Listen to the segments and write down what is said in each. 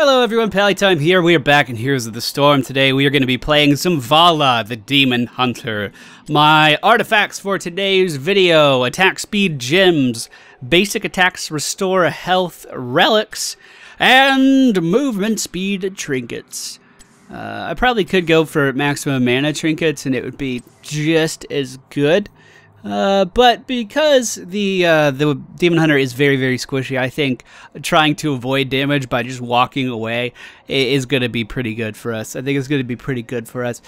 Hello everyone, MFPallytime here. We are back in Heroes of the Storm. Today we are going to be playing some Valla, the Demon Hunter. My artifacts for today's video: attack speed gems, basic attacks restore health relics, and movement speed trinkets. I probably could go for maximum mana trinkets and it would be just as good. But because the Demon Hunter is very, very squishy, I think trying to avoid damage by just walking away is going to be pretty good for us. I think it's going to be pretty good for us.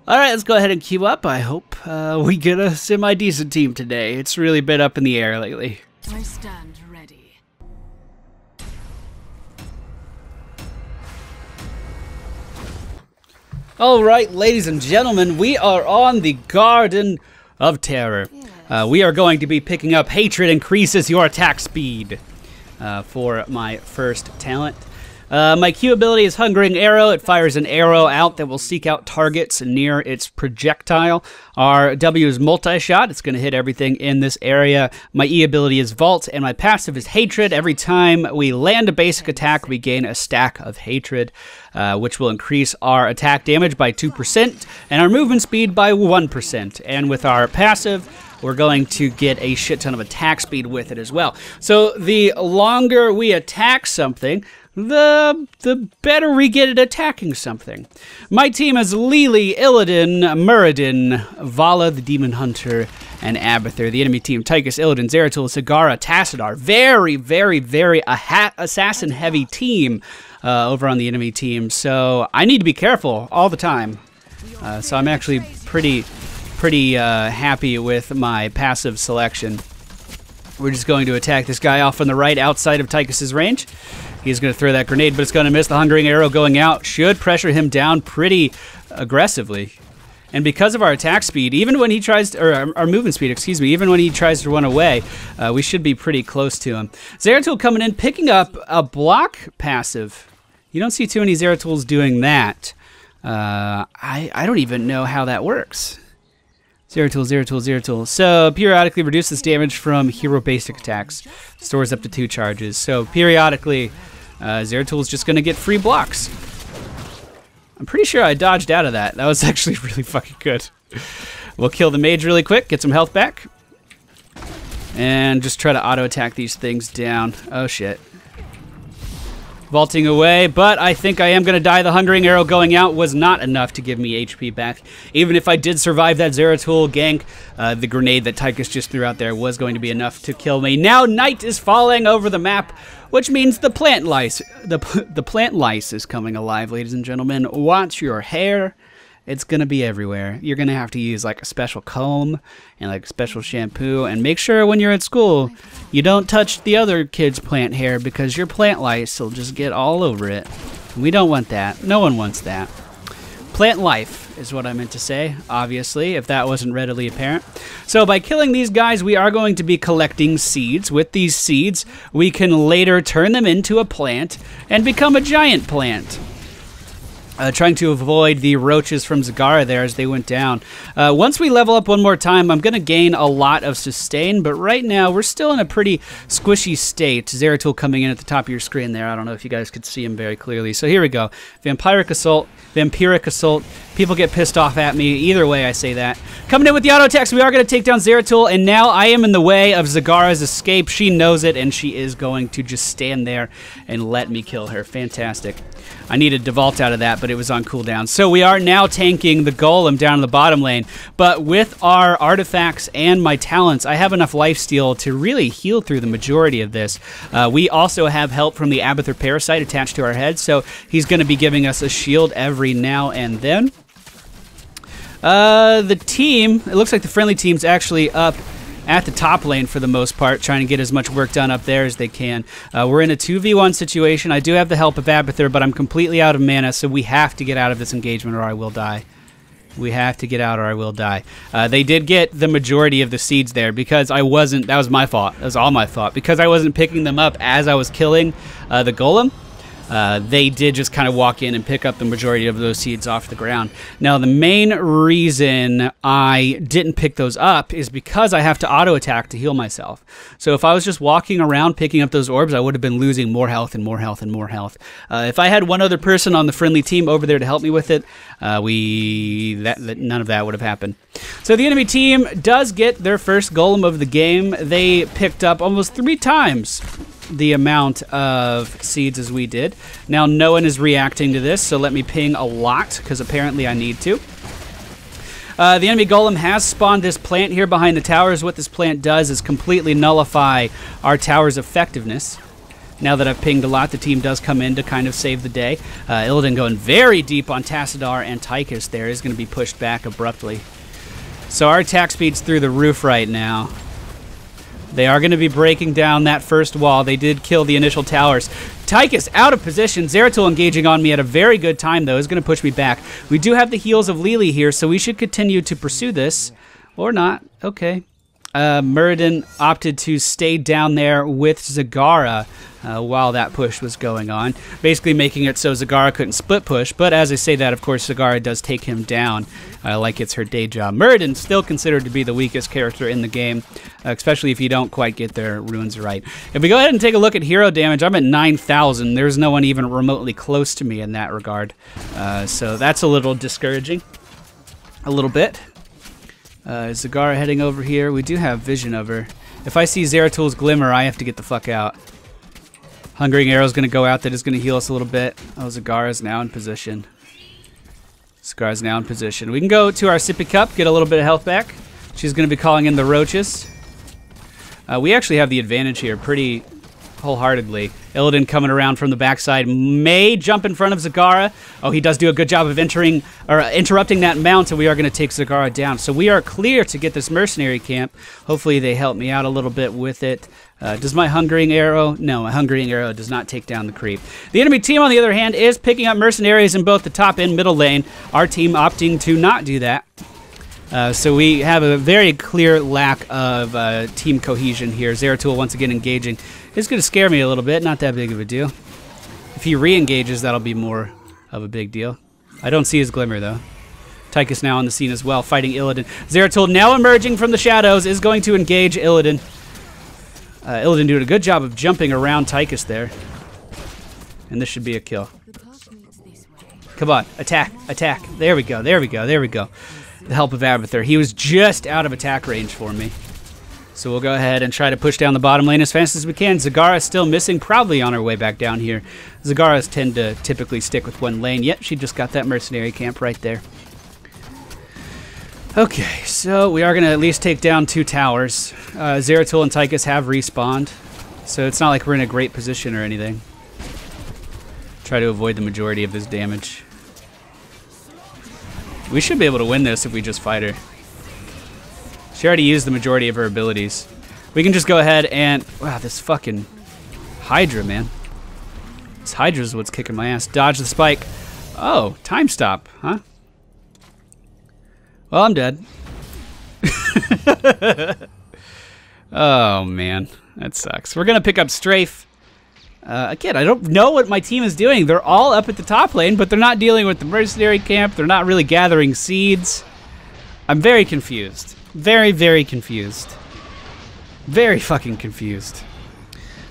Alright, let's go ahead and queue up. I hope we get a semi-decent team today. It's really been up in the air lately. I stand ready. Alright, ladies and gentlemen, we are on the Garden of Terror. We are going to be picking up Hatred increases your attack speed for my first talent. My Q ability is Hungering Arrow. It fires an arrow out that will seek out targets near its projectile. Our W is Multi-Shot. It's going to hit everything in this area. My E ability is Vault, and my passive is Hatred. Every time we land a basic attack, we gain a stack of Hatred, which will increase our attack damage by 2% and our movement speed by 1%. And with our passive, we're going to get a shit ton of attack speed with it as well. So the longer we attack something, the better we get at attacking something. My team is Lili, Illidan, Muradin, Valla, the Demon Hunter, and Abathur. The enemy team: Tychus, Illidan, Zeratul, Sagara, Tassadar. Very, very, very assassin-heavy team over on the enemy team. So I need to be careful all the time. So I'm actually pretty happy with my passive selection. We're just going to attack this guy off on the right outside of Tychus's range. He's going to throw that grenade, but it's going to miss. The Hungering Arrow going out should pressure him down pretty aggressively. And because of our attack speed, even when he tries to, or our movement speed, excuse me, even when he tries to run away, we should be pretty close to him. Zeratul coming in, picking up a block passive. You don't see too many Zeratul's doing that. I don't even know how that works. Zeratul, Zeratul, Zeratul. So, periodically reduces damage from hero basic attacks. Stores up to 2 charges. So, periodically, Zeratul is just going to get free blocks. I'm pretty sure I dodged out of that. That was actually really fucking good. We'll kill the mage really quick, get some health back. And just try to auto-attack these things down. Oh, shit. Vaulting away, but I think I am going to die. The Hungering Arrow going out was not enough to give me HP back. Even if I did survive that Zeratul gank, the grenade that Tychus just threw out there was going to be enough to kill me. Now night is falling over the map, which means the plant lice, the plant lice is coming alive, ladies and gentlemen. Watch your hair. It's going to be everywhere. You're going to have to use like a special comb and like a special shampoo. And make sure when you're at school, you don't touch the other kids' plant hair because your plant lice will just get all over it. We don't want that. No one wants that. Plant life is what I meant to say, obviously, if that wasn't readily apparent. So by killing these guys, we are going to be collecting seeds. With these seeds, we can later turn them into a plant and become a giant plant. Trying to avoid the roaches from Zagara there as they went down. Once we level up one more time, I'm going to gain a lot of sustain, but right now we're still in a pretty squishy state. Zeratul coming in at the top of your screen there. I don't know if you guys could see him very clearly. So here we go. Vampiric Assault, Vampiric Assault. People get pissed off at me. Either way, I say that. Coming in with the auto attacks, we are going to take down Zeratul, and now I am in the way of Zagara's escape. She knows it, and she is going to just stand there and let me kill her. Fantastic. I needed to vault out of that, but it was on cooldown. So we are now tanking the golem down in the bottom lane, but with our artifacts and my talents, I have enough lifesteal to really heal through the majority of this. We also have help from the Abathur Parasite attached to our head, so he's going to be giving us a shield every now and then. The team, it looks like the friendly team's actually up at the top lane for the most part, trying to get as much work done up there as they can. We're in a 2v1 situation. I do have the help of Abathur, but I'm completely out of mana, so we have to get out of this engagement or I will die. We have to get out or I will die. They did get the majority of the seeds there because I wasn't, that was my fault. That was all my fault. Because I wasn't picking them up as I was killing the golem. they did just kind of walk in and pick up the majority of those seeds off the ground. Now, the main reason I didn't pick those up is because I have to auto-attack to heal myself. So if I was just walking around picking up those orbs, I would have been losing more health and more health and more health. If I had one other person on the friendly team over there to help me with it, none of that would have happened. So the enemy team does get their first golem of the game. They picked up almost 3 times the amount of seeds as we did. Now no one is reacting to this, so let me ping a lot, because apparently I need to. The enemy golem has spawned this plant here behind the towers. What this plant does is completely nullify our tower's effectiveness. Now that I've pinged a lot, the team does come in to kind of save the day. Illidan going very deep on Tassadar and Tychus there is going to be pushed back abruptly. So our attack speed's through the roof right now. They are going to be breaking down that first wall. They did kill the initial towers. Tychus out of position. Zeratul engaging on me at a very good time, though, is going to push me back. We do have the heals of Lili here, so we should continue to pursue this. Or not. Okay. Muradin opted to stay down there with Zagara while that push was going on, basically making it so Zagara couldn't split push. But as I say that, of course, Zagara does take him down like it's her day job. Muradin still considered to be the weakest character in the game, especially if you don't quite get their runes right. If we go ahead and take a look at hero damage, I'm at 9,000. There's no one even remotely close to me in that regard. So that's a little discouraging. A little bit. Zagara heading over here. We do have vision of her. If I see Zeratul's glimmer, I have to get the fuck out. Hungering Arrow's going to go out. That is going to heal us a little bit. Oh, Zagara's now in position. Zagara's now in position. We can go to our sippy cup, get a little bit of health back. She's going to be calling in the roaches. We actually have the advantage here pretty wholeheartedly. Illidan coming around from the backside may jump in front of Zagara. Oh, he does do a good job of interrupting that mount, and we are going to take Zagara down. So we are clear to get this mercenary camp. Hopefully they help me out a little bit with it. Does my Hungering Arrow? No, my Hungering Arrow does not take down the creep. The enemy team, on the other hand, is picking up mercenaries in both the top and middle lane. Our team opting to not do that. So we have a very clear lack of team cohesion here. Zeratul once again engaging. It's going to scare me a little bit. Not that big of a deal. If he re-engages, that'll be more of a big deal. I don't see his glimmer, though. Tychus now on the scene as well, fighting Illidan. Zeratul now emerging from the shadows is going to engage Illidan. Illidan doing a good job of jumping around Tychus there. And this should be a kill. Come on, attack, attack. There we go, there we go, there we go. The help of Abathur. He was just out of attack range for me. So we'll go ahead and try to push down the bottom lane as fast as we can. Zagara is still missing, probably on her way back down here. Zagaras tend to typically stick with one lane. Yet she just got that mercenary camp right there. Okay, so we are going to at least take down 2 towers. Zeratul and Tychus have respawned, so it's not like we're in a great position or anything. Try to avoid the majority of this damage. We should be able to win this if we just fight her. She already used the majority of her abilities. We can just go ahead and... Wow, this fucking Hydra, man. This Hydra is what's kicking my ass. Dodge the spike. Oh, time stop, huh? Well, I'm dead. Oh, man. That sucks. We're going to pick up Strafe. Again, I don't know what my team is doing. They're all up at the top lane, but they're not dealing with the mercenary camp. They're not really gathering seeds. I'm very confused. Very, very confused. Very fucking confused.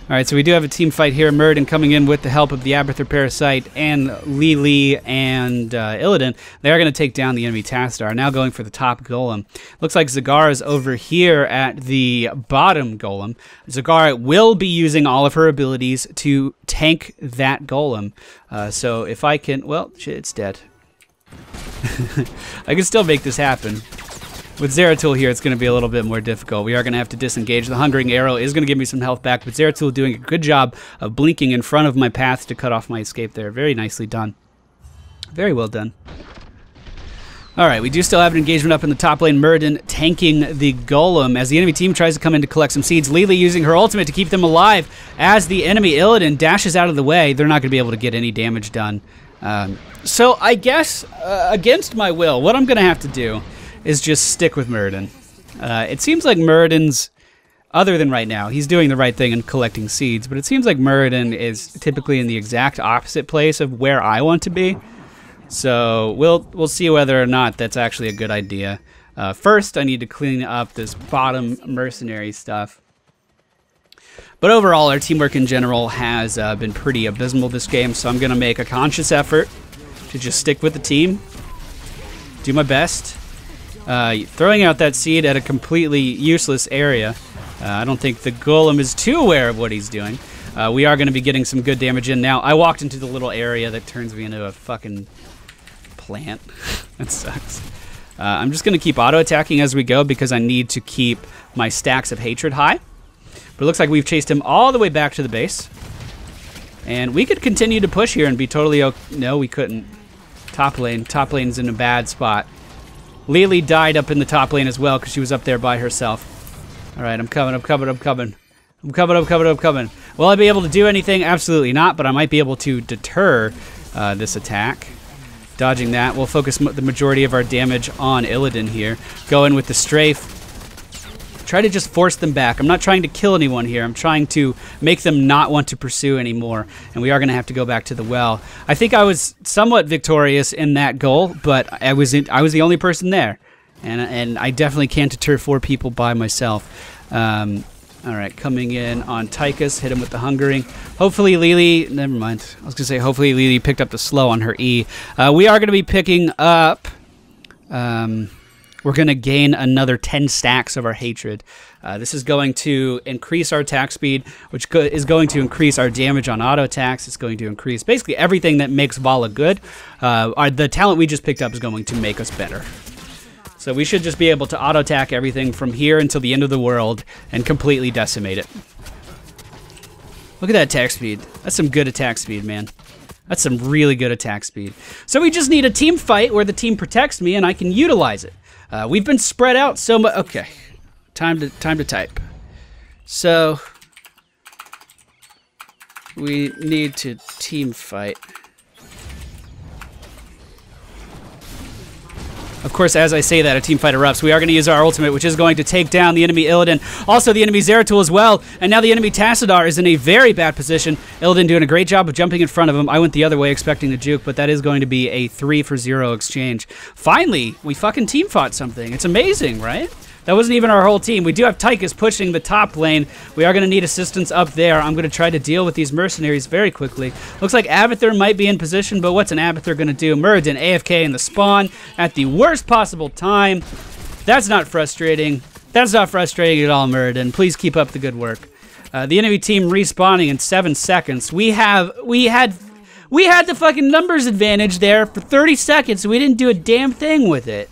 Alright, so we do have a team fight here. Muradin coming in with the help of the Abathur Parasite and Lili and Illidan. They are going to take down the enemy Tassadar. Now going for the top golem. Looks like Zagara is over here at the bottom golem. Zagara will be using all of her abilities to tank that golem. So if I can... Well, shit, it's dead. I can still make this happen. With Zeratul here, it's going to be a little bit more difficult. We are going to have to disengage. The Hungering Arrow is going to give me some health back, but Zeratul doing a good job of blinking in front of my path to cut off my escape there. Very nicely done. Very well done. Alright, we do still have an engagement up in the top lane. Muradin tanking the golem as the enemy team tries to come in to collect some seeds. Lili using her ultimate to keep them alive as the enemy Illidan dashes out of the way. They're not going to be able to get any damage done. So I guess, against my will, what I'm going to have to do is just stick with Muradin. It seems like Muradin's other than right now. He's doing the right thing and collecting seeds, but it seems like Muradin is typically in the exact opposite place of where I want to be. So we'll see whether or not that's actually a good idea. First, I need to clean up this bottom mercenary stuff. But overall, our teamwork in general has been pretty abysmal this game, so I'm going to make a conscious effort to just stick with the team, do my best. Throwing out that seed at a completely useless area. I don't think the golem is too aware of what he's doing. We are going to be getting some good damage in now. I walked into the little area that turns me into a fucking plant. That sucks. I'm just going to keep auto-attacking as we go because I need to keep my stacks of hatred high. But it looks like we've chased him all the way back to the base. And we could continue to push here and be totally okay. No, we couldn't. Top lane. Top lane's in a bad spot. Lily died up in the top lane as well because she was up there by herself. All right, I'm coming. Will I be able to do anything? Absolutely not, but I might be able to deter this attack. Dodging that. We'll focus the majority of our damage on Illidan here. Go in with the strafe. Try to just force them back. I'm not trying to kill anyone here. I'm trying to make them not want to pursue anymore. And we are going to have to go back to the well. I think I was somewhat victorious in that goal, but I was the only person there. And I definitely can't deter 4 people by myself. All right, coming in on Tychus, hit him with the hungering. Hopefully Lily, never mind. I was going to say hopefully Lily picked up the slow on her E. We are going to be picking up... we're going to gain another 10 stacks of our hatred. This is going to increase our attack speed, which is going to increase our damage on auto attacks. It's going to increase basically everything that makes Valla good. The talent we just picked up is going to make us better. So we should just be able to auto attack everything from here until the end of the world and completely decimate it. Look at that attack speed. That's some good attack speed, man. That's some really good attack speed. So we just need a team fight where the team protects me and I can utilize it. We've been spread out so much. Okay, time to type. So we need to team fight. Of course, as I say that, a team fight erupts. We are going to use our ultimate, which is going to take down the enemy Illidan. Also, the enemy Zeratul as well. And now the enemy Tassadar is in a very bad position. Illidan doing a great job of jumping in front of him. I went the other way expecting the juke, but that is going to be a 3-for-0 exchange. Finally, we fucking team fought something. It's amazing, right? That wasn't even our whole team. We do have Tychus pushing the top lane. We are going to need assistance up there. I'm going to try to deal with these mercenaries very quickly. Looks like Abathur might be in position, but what's an Abathur going to do? Muradin AFK in the spawn at the worst possible time. That's not frustrating. That's not frustrating at all, Muradin. Please keep up the good work. The enemy team respawning in 7 seconds. We had the fucking numbers advantage there for 30 seconds, so we didn't do a damn thing with it.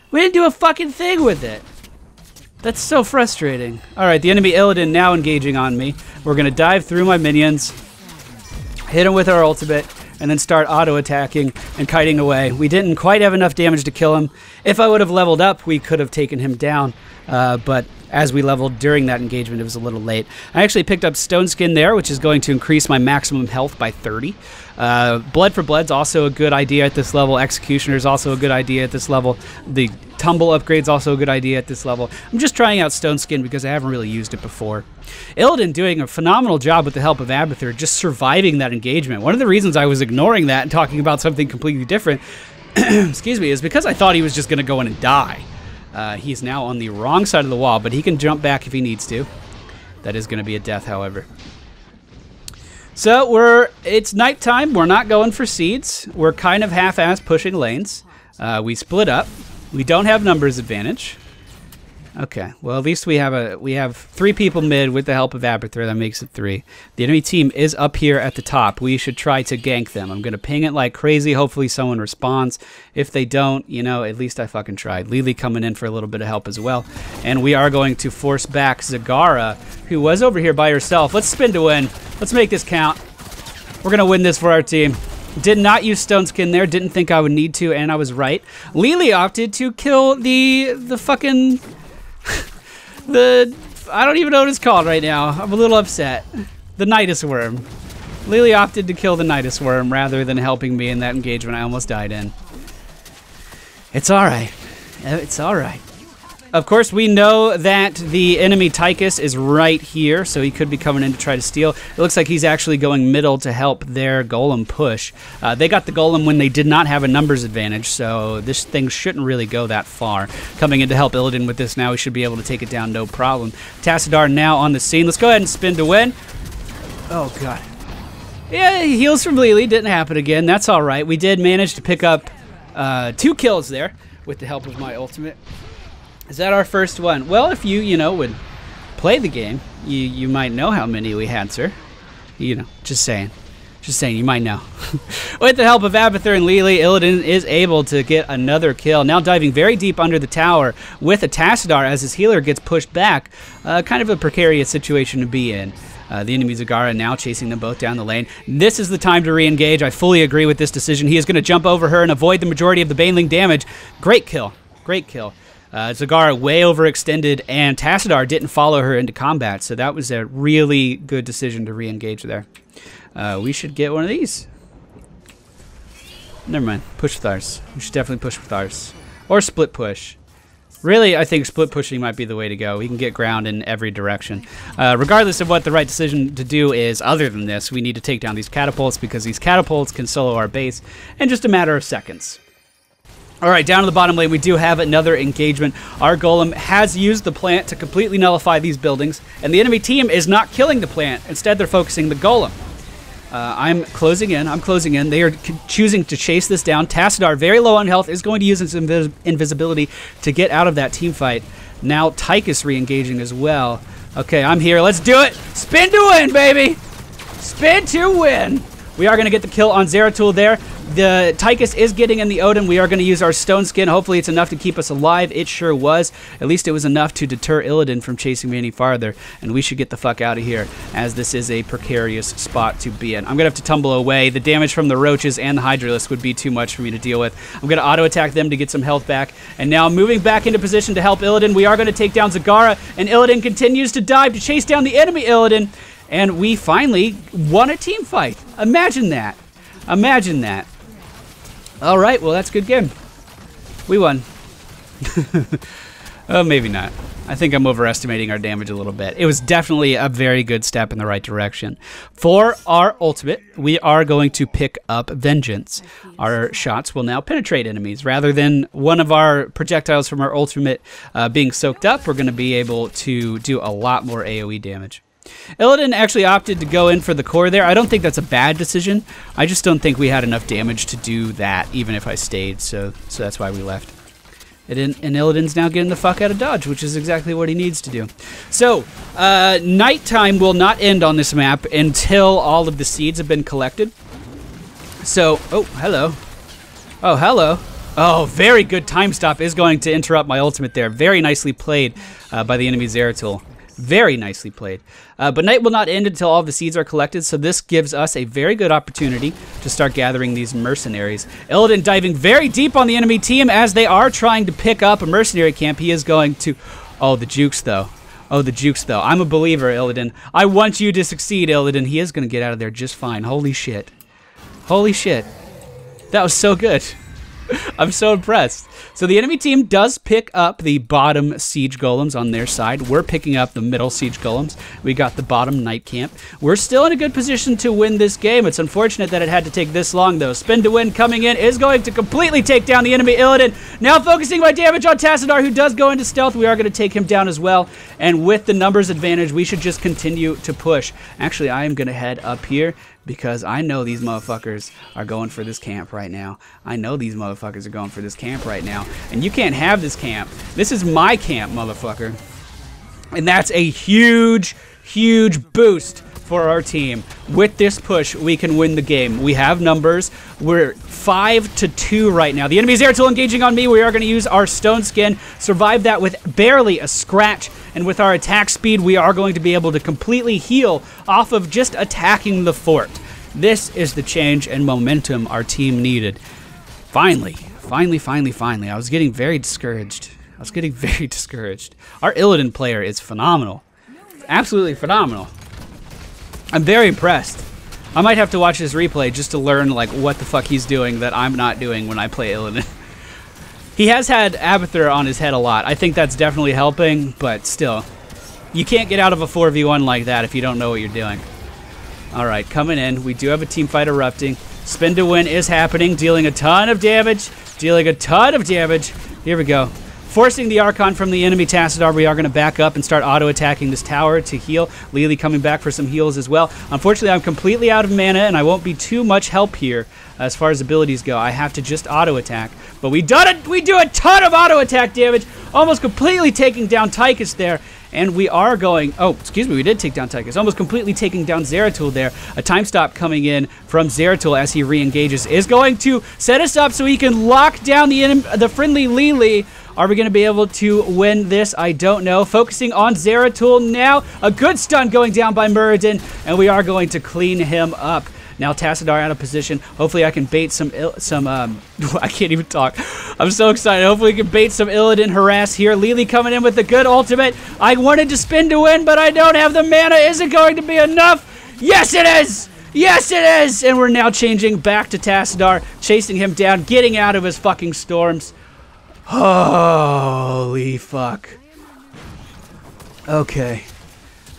We didn't do a fucking thing with it. That's so frustrating. Alright, the enemy Illidan now engaging on me. We're going to dive through my minions, hit him with our ultimate, and then start auto-attacking and kiting away. We didn't quite have enough damage to kill him. If I would have leveled up, we could have taken him down. But as we leveled during that engagement, it was a little late. I actually picked up Stone Skin there, which is going to increase my maximum health by 30. Blood for Blood's also a good idea at this level. Executioner's also a good idea at this level. The Tumble upgrade's also a good idea at this level. I'm just trying out Stone Skin because I haven't really used it before. Illidan doing a phenomenal job with the help of Abathur, just surviving that engagement. One of the reasons I was ignoring that and talking about something completely different, excuse me, is because I thought he was just going to go in and die. He's now on the wrong side of the wall, but he can jump back if he needs to. That is going to be a death, however. So it's nighttime. We're not going for seeds. We're kind of half-assed pushing lanes. We split up. We don't have numbers advantage. Okay, well at least we have 3 people mid with the help of Abathur. That makes it 3. The enemy team is up here at the top. We should try to gank them. I'm gonna ping it like crazy. Hopefully someone responds. If they don't, you know, at least I fucking tried. Lily coming in for a little bit of help as well. And we are going to force back Zagara, who was over here by herself. Let's spin to win. Let's make this count. We're gonna win this for our team. Did not use Stone Skin there. Didn't think I would need to, and I was right. Lily opted to kill the fucking I don't even know what it's called right now. I'm a little upset. The Nidus Worm. Lily opted to kill the Nidus Worm rather than helping me in that engagement I almost died in. It's alright. It's alright. Of course, we know that the enemy Tychus is right here, so he could be coming in to try to steal. It looks like he's actually going middle to help their golem push. They got the golem when they did not have a numbers advantage, so this thing shouldn't really go that far. Coming in to help Illidan with this now, we should be able to take it down no problem. Tassadar now on the scene. Let's go ahead and spin to win. Oh, God. Yeah, heals from Lily. Didn't happen again. That's all right. We did manage to pick up 2 kills there with the help of my ultimate. Is that our first one? Well, if you would play the game, you might know how many we had, sir. Just saying. Just saying, you might know. With the help of Abathur and Lily, Illidan is able to get another kill. Now diving very deep under the tower with a Tassadar as his healer gets pushed back. Kind of a precarious situation to be in. The enemy Zagara now chasing them both down the lane. This is the time to re-engage. I fully agree with this decision. He is going to jump over her and avoid the majority of the Baneling damage. Great kill. Great kill. Zagara way overextended, and Tassadar didn't follow her into combat, so that was a really good decision to re-engage there. We should get one of these. Never mind. Push with ours. We should definitely push with ours. Or split push. Really, I think split pushing might be the way to go. We can get ground in every direction. Regardless of what the right decision to do is, other than this, we need to take down these catapults because these catapults can solo our base in just a matter of seconds. All right, down to the bottom lane, we do have another engagement. Our golem has used the plant to completely nullify these buildings, and the enemy team is not killing the plant. Instead, they're focusing the golem. I'm closing in. I'm closing in. They are choosing to chase this down. Tassadar, very low on health, is going to use his invisibility to get out of that team fight. Now Tychus re-engaging as well. Okay, I'm here. Let's do it. Spin to win, baby. Spin to win. We are going to get the kill on Zeratul there. The Tychus is getting in the Odin. We are going to use our stone skin. Hopefully it's enough to keep us alive. It sure was. At least it was enough to deter Illidan from chasing me any farther. And we should get the fuck out of here, as this is a precarious spot to be in. I'm going to have to tumble away. The damage from the roaches and the Hydralisk would be too much for me to deal with. I'm going to auto-attack them to get some health back. And now moving back into position to help Illidan. We are going to take down Zagara. And Illidan continues to dive to chase down the enemy Illidan. And we finally won a team fight. Imagine that. Imagine that. All right, well, that's a good game. We won. Oh, maybe not. I think I'm overestimating our damage a little bit. It was definitely a very good step in the right direction. For our ultimate, we are going to pick up Vengeance. Our shots will now penetrate enemies. Rather than one of our projectiles from our ultimate being soaked up, we're going to be able to do a lot more AoE damage. Illidan actually opted to go in for the core there. I don't think that's a bad decision. I just don't think we had enough damage to do that, even if I stayed, so that's why we left. And Illidan's now getting the fuck out of dodge, which is exactly what he needs to do. So, nighttime will not end on this map until all of the seeds have been collected. So, oh, hello. Oh, hello. Oh, very good time stop is going to interrupt my ultimate there. Very nicely played by the enemy Zeratul. Very nicely played. But night will not end until all the seeds are collected, so this gives us a very good opportunity to start gathering these mercenaries. Illidan diving very deep on the enemy team as they are trying to pick up a mercenary camp. He is going to... Oh, the jukes, though. Oh, the jukes, though. I'm a believer, Illidan. I want you to succeed, Illidan. He is going to get out of there just fine. Holy shit. Holy shit. That was so good. I'm so impressed. So the enemy team does pick up the bottom siege golems on their side. We're picking up the middle siege golems. We got the bottom knight camp. We're still in a good position to win this game. It's unfortunate that it had to take this long, though. Spin to win coming in is going to completely take down the enemy Illidan. Now focusing my damage on Tassadar, who does go into stealth. We are going to take him down as well. And with the numbers advantage, we should just continue to push. Actually, I am going to head up here, because I know these motherfuckers are going for this camp right now. I know these motherfuckers are going for this camp right now. And you can't have this camp. This is my camp, motherfucker. And that's a huge, huge boost for our team. With this push, we can win the game. We have numbers. We're 5-2 right now. The enemy's Zeratul engaging on me. We are going to use our stone skin. Survive that with barely a scratch. And with our attack speed, we are going to be able to completely heal off of just attacking the fort. This is the change and momentum our team needed. Finally. I was getting very discouraged. Our Illidan player is phenomenal. Absolutely phenomenal. I'm very impressed. I might have to watch this replay just to learn like what the fuck he's doing that I'm not doing when I play Illidan. He has had Abathur on his head a lot. I think that's definitely helping, but still. You can't get out of a 4v1 like that if you don't know what you're doing. Alright, coming in. We do have a team fight erupting. Spin to win is happening, dealing a ton of damage. Dealing a ton of damage. Here we go. Forcing the Archon from the enemy Tassadar, we are going to back up and start auto-attacking this tower to heal. Lily coming back for some heals as well. Unfortunately, I'm completely out of mana, and I won't be too much help here as far as abilities go. I have to just auto-attack. But we do a ton of auto-attack damage, almost completely taking down Tychus there. And we are going... Oh, excuse me, we did take down Tychus. Almost completely taking down Zeratul there. A time stop coming in from Zeratul as he re-engages is going to set us up so he can lock down the friendly Lily. Are we going to be able to win this? I don't know. Focusing on Zeratul now. A good stun going down by Muradin, and we are going to clean him up. Now Tassadar out of position. Hopefully I can bait I can't even talk. I'm so excited. Hopefully we can bait some Illidan harass here. Lily coming in with the good ultimate. I wanted to spin to win, but I don't have the mana. Is it going to be enough? Yes, it is! Yes, it is! And we're now changing back to Tassadar, chasing him down, getting out of his fucking storms. Holy fuck. Okay.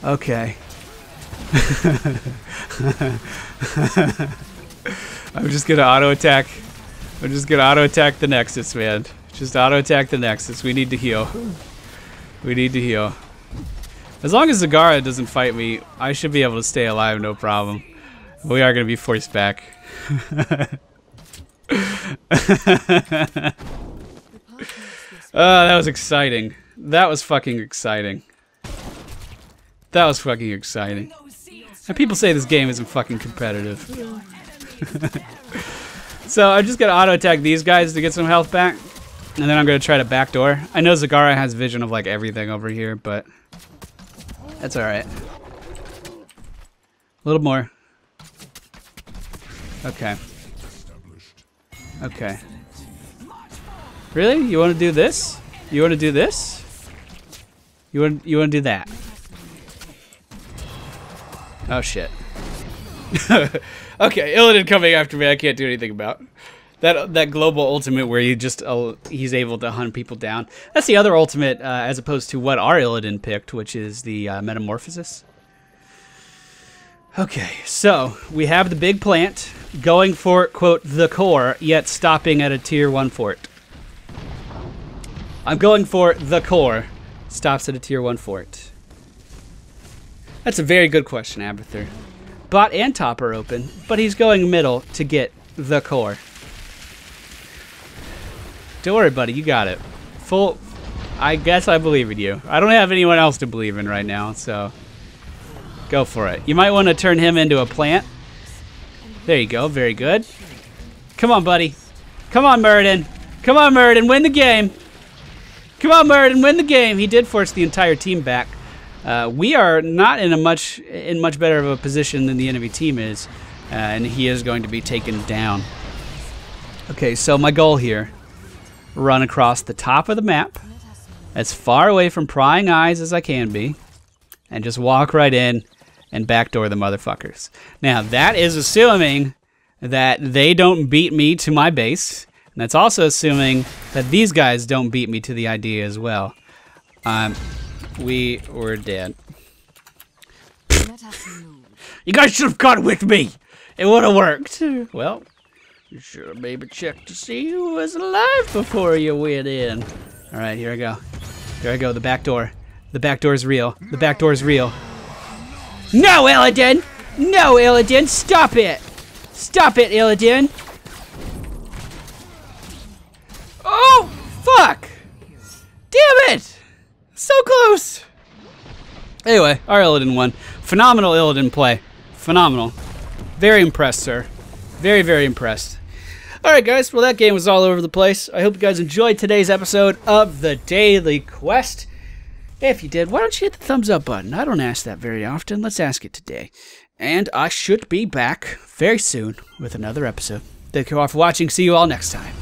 Okay. I'm just gonna auto-attack. I'm just gonna auto-attack the Nexus, man. Just auto-attack the Nexus. We need to heal. We need to heal. As long as Zagara doesn't fight me, I should be able to stay alive, no problem. We are gonna be forced back. That was exciting. That was fucking exciting. That was fucking exciting. And people say this game isn't fucking competitive. So I'm just gonna auto-attack these guys to get some health back. And then I'm gonna try to backdoor. I know Zagara has vision of like everything over here, but that's alright. A little more. Okay. Okay. Really? You want to do this? You want to do this? You want to do that? Oh shit. Okay, Illidan coming after me. I can't do anything about that global ultimate where you just he's able to hunt people down. That's the other ultimate as opposed to what our Illidan picked, which is the Metamorphosis. Okay, so we have the big plant going for quote the core, yet stopping at a tier 1 fort. I'm going for the core. Stops at a tier 1 fort. That's a very good question, Abathur. Bot and top are open, but he's going middle to get the core. Don't worry, buddy. You got it. Full... I guess I believe in you. I don't have anyone else to believe in right now, so... Go for it. You might want to turn him into a plant. There you go. Very good. Come on, buddy. Come on, Muradin. Come on, Muradin. Win the game. Come on, Muradin. Win the game. He did force the entire team back. We are not in much better of a position than the enemy team is, and he is going to be taken down. Okay, so my goal here: run across the top of the map, as far away from prying eyes as I can be, and just walk right in and backdoor the motherfuckers. Now that is assuming that they don't beat me to my base, and that's also assuming that these guys don't beat me to the idea as well. We were dead. You guys should have gone with me. It would have worked. Well, you should have maybe checked to see who was alive before you went in. All right, here I go. Here I go. The back door. The back door is real. The back door is real. No, Illidan! No, Illidan! Stop it! Stop it, Illidan! Oh, fuck! Damn it! So close! Anyway, our Illidan won. Phenomenal Illidan play. Phenomenal. Very impressed, sir. Very, very impressed. Alright, guys. Well, that game was all over the place. I hope you guys enjoyed today's episode of the Daily Quest. If you did, why don't you hit the thumbs up button? I don't ask that very often. Let's ask it today. And I should be back very soon with another episode. Thank you all for watching. See you all next time.